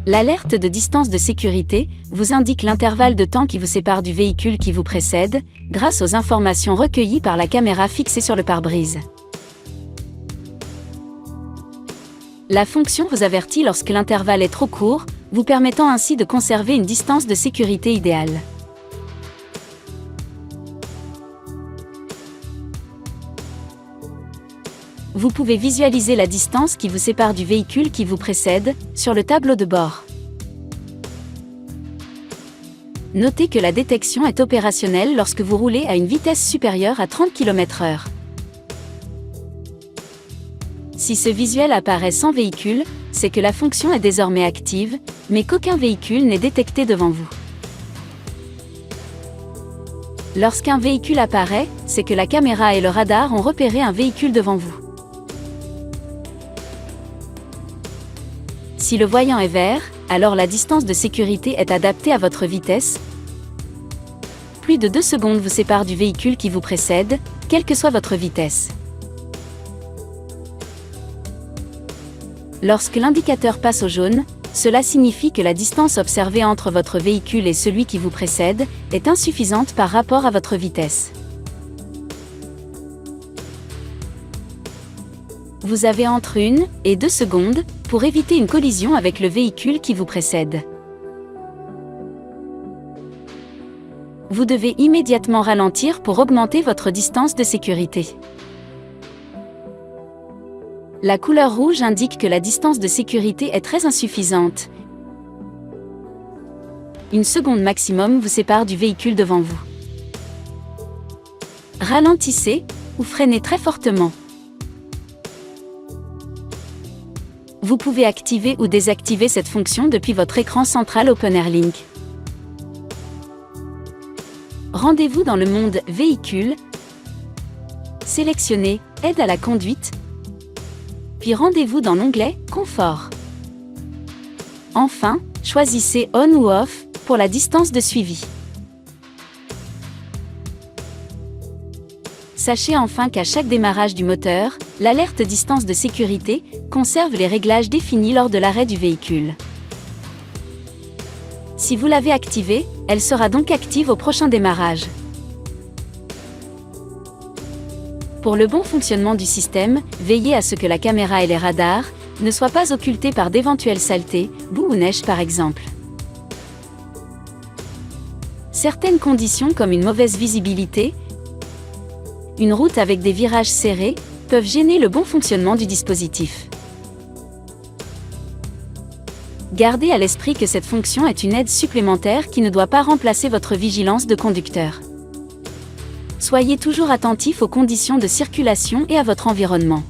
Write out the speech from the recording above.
L'alerte de distance de sécurité vous indique l'intervalle de temps qui vous sépare du véhicule qui vous précède, grâce aux informations recueillies par la caméra fixée sur le pare-brise. La fonction vous avertit lorsque l'intervalle est trop court, vous permettant ainsi de conserver une distance de sécurité idéale. Vous pouvez visualiser la distance qui vous sépare du véhicule qui vous précède, sur le tableau de bord. Notez que la détection est opérationnelle lorsque vous roulez à une vitesse supérieure à 30 km/h. Si ce visuel apparaît sans véhicule, c'est que la fonction est désormais active, mais qu'aucun véhicule n'est détecté devant vous. Lorsqu'un véhicule apparaît, c'est que la caméra et le radar ont repéré un véhicule devant vous. Si le voyant est vert, alors la distance de sécurité est adaptée à votre vitesse. Plus de 2 secondes vous séparent du véhicule qui vous précède, quelle que soit votre vitesse. Lorsque l'indicateur passe au jaune, cela signifie que la distance observée entre votre véhicule et celui qui vous précède est insuffisante par rapport à votre vitesse. Vous avez entre 1 et 2 secondes pour éviter une collision avec le véhicule qui vous précède. Vous devez immédiatement ralentir pour augmenter votre distance de sécurité. La couleur rouge indique que la distance de sécurité est très insuffisante. 1 seconde maximum vous sépare du véhicule devant vous. Ralentissez ou freinez très fortement. Vous pouvez activer ou désactiver cette fonction depuis votre écran central OpenAirLink. Rendez-vous dans le mode Véhicule. Sélectionnez Aide à la conduite. Puis rendez-vous dans l'onglet Confort. Enfin, choisissez On ou Off pour la distance de suivi. Sachez enfin qu'à chaque démarrage du moteur, l'alerte distance de sécurité conserve les réglages définis lors de l'arrêt du véhicule. Si vous l'avez activée, elle sera donc active au prochain démarrage. Pour le bon fonctionnement du système, veillez à ce que la caméra et les radars ne soient pas occultés par d'éventuelles saletés, boue ou neige par exemple. Certaines conditions comme une mauvaise visibilité, une route avec des virages serrés, peuvent gêner le bon fonctionnement du dispositif. Gardez à l'esprit que cette fonction est une aide supplémentaire qui ne doit pas remplacer votre vigilance de conducteur. Soyez toujours attentif aux conditions de circulation et à votre environnement.